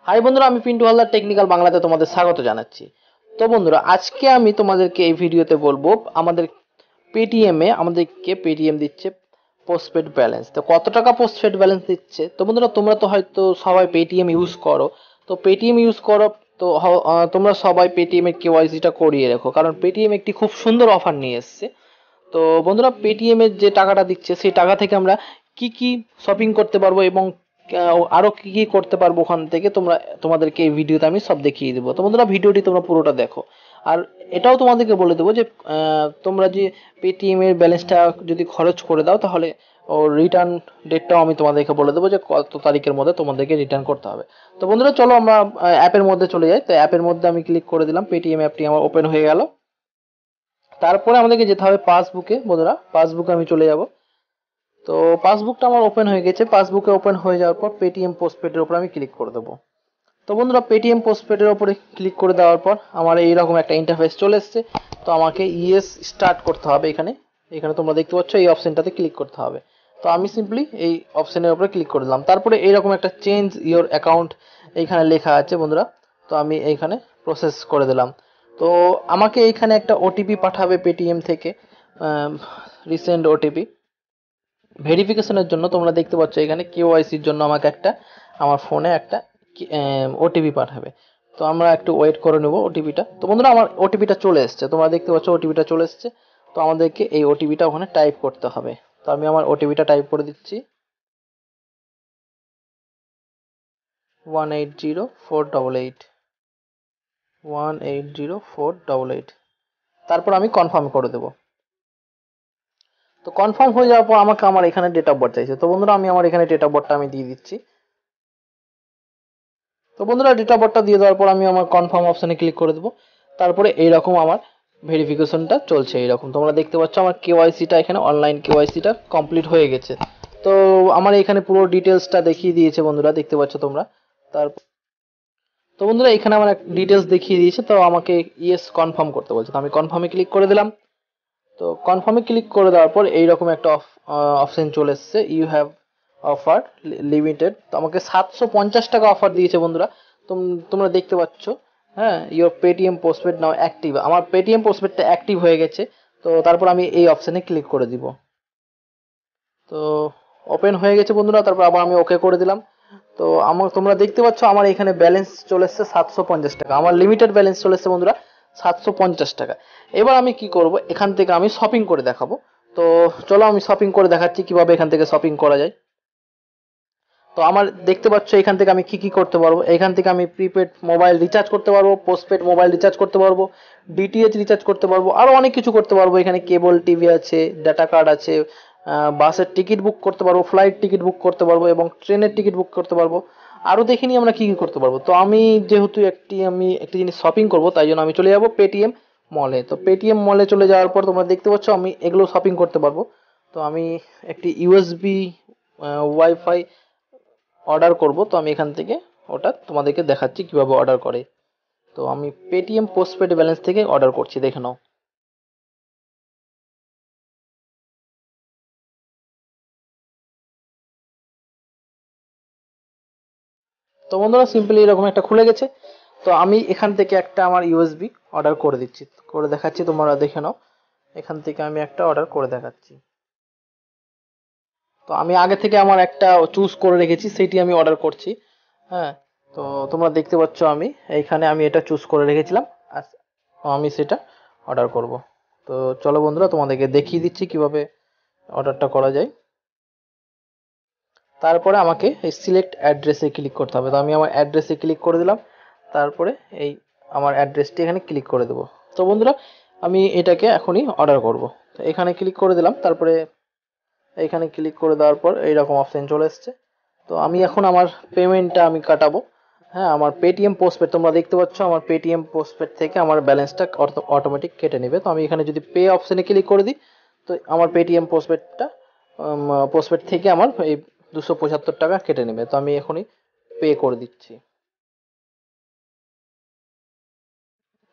High বন্ধুরা, আমি Pintu Haldar technical বাংলাতে তোমাদের স্বাগত জানাচ্ছি। তো বন্ধুরা, আজকে আমি তোমাদেরকে এই ভিডিওতে বলবো আমাদের পেটিএম এ আমাদেরকে পেটিএম দিচ্ছে পোস্টপেড ব্যালেন্স। তো কত টাকা পোস্টপেড ব্যালেন্স দিচ্ছে? তো বন্ধুরা, তোমরা তো হয়তো সবাই পেটিএম ইউজ করো। তো পেটিএম ইউজ করো, তো তোমরা সবাই পেটিএম এর কেওয়াইসিটা করিয়ে রাখো, কারণ পেটিএম একটি খুব সুন্দর অফার নিয়ে এসেছে। তো বন্ধুরা, পেটিএম এর যে টাকাটা দিচ্ছে সেই টাকা থেকে আমরা কি কি শপিং করতে পারবো এবং আরো কি কি করতে পারবো ওখান থেকে তোমাদেরকে এই ভিডিওতে আমি সব দেখিয়ে দেবো। তো বন্ধুরা, ভিডিওটি তোমরা পুরোটা দেখো। আর এটাও তোমাদেরকে বলে দেবো যে তোমরা যে পেটিএম এর ব্যালেন্সটা যদি খরচ করে দাও, তাহলে রিটার্ন ডেটটাও আমি তোমাদেরকে বলে দেবো যে কত তারিখের মধ্যে তোমাদেরকে রিটার্ন করতে হবে। তো বন্ধুরা, চলো আমরা অ্যাপের মধ্যে চলে যাই। তো অ্যাপের মধ্যে আমি ক্লিক করে দিলাম, পেটিএম অ্যাপটি আমার ওপেন হয়ে গেল। তারপরে আমাদেরকে যেতে হবে পাসবুকে। বন্ধুরা, পাসবুকে আমি চলে যাব। তো পাসবুকটা আমার ওপেন হয়ে গেছে। পাসবুকে ওপেন হয়ে যাওয়ার পর পেটিএম পোস্টপেডের উপর আমি ক্লিক করে দেবো। তো বন্ধুরা, পেটিএম পোস্টপেডের উপরে ক্লিক করে দেওয়ার পর আমার এইরকম একটা ইন্টারফেস চলে এসেছে। তো আমাকে ইএস স্টার্ট করতে হবে। এখানে এখানে তোমরা দেখতে পাচ্ছ এই অপশনটাতে ক্লিক করতে হবে। তো আমি সিম্পলি এই অপশনের উপরে ক্লিক করে দিলাম। তারপরে এইরকম একটা চেঞ্জ ইওর অ্যাকাউন্ট এইখানে লেখা আছে বন্ধুরা। তো আমি এইখানে প্রসেস করে দিলাম। তো আমাকে এইখানে একটা ওটিপি পাঠাবে পেটিএম থেকে, রিসেন্ট ওটিপি ভেরিফিকেশনের জন্য। তোমরা দেখতে পাচ্ছ এখানে কেওয়াইসির জন্য আমাকে একটা আমার ফোনে একটা ওটিপি পাঠাবে। তো আমরা একটু ওয়েট করে নেব ওটিপিটা। তো বন্ধুরা, আমার ওটিপিটা চলে এসেছে। তোমরা দেখতে পাচ্ছ ওটিপিটা চলে এসেছে। তো আমাদেরকে এই ওটিপিটা ওখানে টাইপ করতে হবে। তো আমি আমার ওটিপিটা টাইপ করে দিচ্ছি, 180488, 180488। তারপর আমি কনফার্ম করে দেবো। তো কনফার্ম হয়ে যাওয়ার পর আমাকে আমার এখানে ডেট অফ বার্থ চাইছে। তো বন্ধুরা, আমি আমার এখানে ডেট অফ বার্থটা আমি দিয়ে দিচ্ছি। তো বন্ধুরা, ডেট অফ বার্থটা দিয়ে দেওয়ার পর আমি আমার কনফার্ম অপশনে ক্লিক করে দেবো। তারপরে এইরকম আমার ভেরিফিকেশনটা চলছে। এইরকম তোমরা দেখতে পাচ্ছ আমার কেওয়াইসিটা এখানে অনলাইন কেওয়াইসিটা কমপ্লিট হয়ে গেছে। তো আমার এখানে পুরো ডিটেলসটা দেখিয়ে দিয়েছে বন্ধুরা, দেখতে পাচ্ছ তোমরা। তারপর তো বন্ধুরা, এখানে আমার ডিটেলস দেখিয়ে দিয়েছে। তো আমাকে ইয়েস কনফার্ম করতে বলছে। তো আমি কনফার্মে ক্লিক করে দিলাম। তো কনফার্মে ক্লিক করে দেওয়ার পর এইরকম একটা অপশন চলে এসছে, ইউ হ্যাভ অফার লিমিটেড। তো আমাকে 750 টাকা অফার দিয়েছে বন্ধুরা। তোমরা দেখতে পাচ্ছ। হ্যাঁ, your Paytm postpaid now active. আমার পেটিএম পোস্টপেডটা অ্যাক্টিভ হয়ে গেছে। তো তারপর আমি এই অপশনে ক্লিক করে দিব। তো ওপেন হয়ে গেছে বন্ধুরা। তারপর আবার আমি ওকে করে দিলাম। তো তোমরা দেখতে পাচ্ছ আমার এখানে ব্যালেন্স চলে এসছে 750 টাকা। আমার লিমিটেড ব্যালেন্স চলে এসছে বন্ধুরা 750 টাকা। এবার আমি কি করব, এখান থেকে আমি শপিং করে দেখাবো। তো চলো আমি শপিং করে দেখাচ্ছি কিভাবে এখান থেকে শপিং করা যায়। তো আমার দেখতে পাচ্ছ এখান থেকে আমি কি কি করতে পারবো। এখান থেকে আমি প্রিপেড মোবাইল রিচার্জ করতে পারবো, পোস্টপেড মোবাইল রিচার্জ করতে পারবো, ডিটিএইচ রিচার্জ করতে পারবো, আরো অনেক কিছু করতে পারবো। এখানে কেবল টিভি আছে, ডাটা কার্ড আছে, বাসের টিকিট বুক করতে পারবো, ফ্লাইট টিকিট বুক করতে পারবো এবং ট্রেনের টিকিট বুক করতে পারবো। আরো দেখিনি আমরা কি কি করতে পারবো। তো আমি যেহেতু আমি একটি জিনিস শপিং করব, তাই জন্য আমি চলে যাব পেটিএম মলে। তো পেটিএম মলে চলে যাওয়ার পর তোমরা দেখতে পাচ্ছ আমি এগুলো শপিং করতে পারবো। তো আমি একটি ইউএসবি ওয়াইফাই অর্ডার করব। তো আমি এখান থেকে ওটা তোমাদেরকে দেখাচ্ছি কিভাবে অর্ডার করে। তো আমি পেটিএম পোস্টপেড ব্যালেন্স থেকে অর্ডার করছি, দেখে নাও। তো বন্ধুরা, সিম্পলি এরকম একটা খুলে গেছে। তো আমি এখান থেকে একটা আমার ইউএসবি অর্ডার করে দিচ্ছি, করে দেখাচ্ছি, তোমরা দেখে নাও। এখান থেকে আমি একটা অর্ডার করে দেখাচ্ছি। তো আমি আগে থেকে আমার একটা চুজ করে রেখেছি, সেটি আমি অর্ডার করছি। হ্যাঁ, তো তোমরা দেখতে পাচ্ছ আমি এইখানে আমি এটা চুজ করে রেখেছিলাম। আর আমি সেটা অর্ডার করব। তো চলো বন্ধুরা, তোমাদেরকে দেখিয়ে দিচ্ছি কিভাবে অর্ডারটা করা যায়। তারপরে আমাকে এই সিলেক্ট অ্যাড্রেসে ক্লিক করতে হবে। তো আমি আমার অ্যাড্রেসে ক্লিক করে দিলাম। তারপরে এই আমার অ্যাড্রেসটি এখানে ক্লিক করে দেবো। তো বন্ধুরা, আমি এটাকে এখনই অর্ডার করব। তো এখানে ক্লিক করে দিলাম। তারপরে এইখানে ক্লিক করে দেওয়ার পর এইরকম অপশন চলে এসছে। তো আমি এখন আমার পেমেন্টটা আমি কাটাবো। হ্যাঁ, আমার পেটিএম পোস্টপেড তোমরা দেখতে পাচ্ছ আমার পেটিএম পোস্টপেড থেকে আমার ব্যালেন্সটা অটোমেটিক কেটে নেবে। তো আমি এখানে যদি পে অপশনে ক্লিক করে দিই, তো আমার পেটিএম পোস্টপেড থেকে আমার এই 275 টাকা কেটে নেবে। তো আমি এখনই পে করে দিচ্ছি।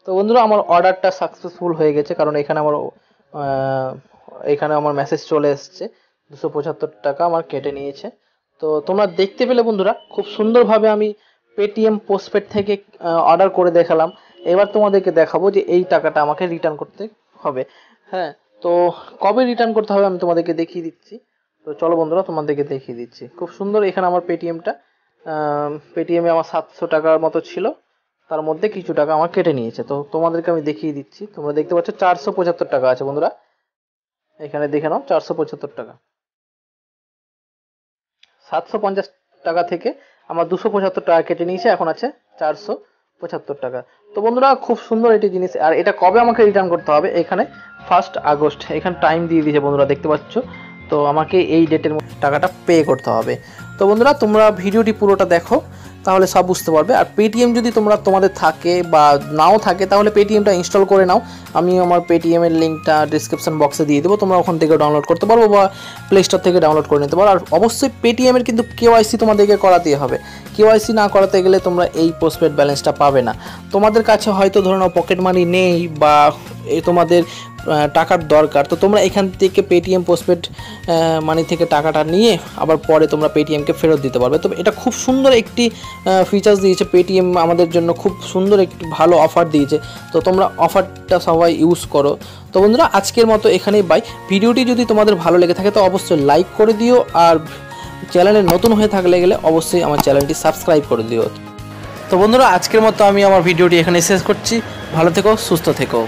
তো বন্ধুরা, আমার অর্ডারটা সাকসেসফুল হয়ে গেছে, কারণ আহ, এখানে আমার মেসেজ চলে এসেছে 275 টাকা আমার কেটে নিয়েছে। তো তোমরা দেখতে পেলে বন্ধুরা, খুব সুন্দরভাবে আমি পেটিএম পোস্টপেড থেকে অর্ডার করে দেখালাম। এবার তোমাদেরকে দেখাবো যে এই টাকাটা আমাকে রিটার্ন করতে হবে। হ্যাঁ, তো কবে রিটার্ন করতে হবে আমি তোমাদেরকে দেখিয়ে দিচ্ছি। তো চলো বন্ধুরা, তোমাদেরকে দেখিয়ে দিচ্ছি। খুব সুন্দর, এখানে আমার পেটিএমটা, পেটিএমে আমার 700 টাকার মতো ছিল, তার মধ্যে কিছু টাকা আমার কেটে নিয়েছে। তো তোমাদেরকে আমি দেখিয়ে দিচ্ছি। তোমরা দেখতে পাচ্ছ 475 টাকা আছে বন্ধুরা, এখানে দেখে নাও 475 টাকা। 750 টাকা থেকে আমার 275 টাকা কেটে নিয়েছে, এখন আছে 475 টাকা। তো বন্ধুরা খুব সুন্দর একটি জিনিস। আর এটা কবে আমাকে রিটার্ন করতে হবে, এখানে 1 আগস্ট এখানে টাইম দিয়ে দিয়েছে বন্ধুরা, দেখতে পাচ্ছ। তো আমাকে এই ডেটের মধ্যে টাকাটা পে করতে হবে। তো বন্ধুরা তোমরা ভিডিওটি পুরোটা দেখো, তাহলে সব বুঝতে পারবে। আর পেটিএম যদি তোমাদের থাকে বা নাও থাকে, তাহলে পেটিএমটা ইনস্টল করে নাও। আমি আমার পেটিএমের লিঙ্কটা ডিসক্রিপশন বক্সে দিয়ে দেবো, তোমরা ওখান থেকে ডাউনলোড করতে পারবো বা প্লে স্টোর থেকে ডাউনলোড করে নিতে পারো। আর অবশ্যই পেটিএমের কিন্তু কেওয়াইসি তোমাদেরকে করাতেই হবে। কেওয়াইসি না করাতে গেলে তোমরা এই পোস্টপেড ব্যালেন্সটা পাবে না। তোমাদের কাছে হয়তো ধরো না পকেট মানি নেই বা তোমাদের টাকার দরকার, তো তোমরা এখান থেকে পেটিএম পোস্টপেড মানি থেকে টাকাটা নিয়ে আবার পরে তোমরা পেটিএমকে ফেরত দিতে পারবে। তো এটা খুব সুন্দর একটি ফিচার্স দিয়েছে পেটিএম, আমাদের জন্য খুব সুন্দর একটি ভালো অফার দিয়েছে। তো তোমরা অফারটা সবাই ইউজ করো। তো বন্ধুরা আজকের মতো এখানেই বাই। ভিডিওটি যদি তোমাদের ভালো লেগে থাকে তো অবশ্যই লাইক করে দিও, আর চ্যানেলে নতুন হয়ে থাকলে অবশ্যই আমার চ্যানেলটি সাবস্ক্রাইব করে দিও। তো বন্ধুরা আজকের মতো আমি আমার ভিডিওটি এখানে শেষ করছি। ভালো থেকো, সুস্থ থেকো।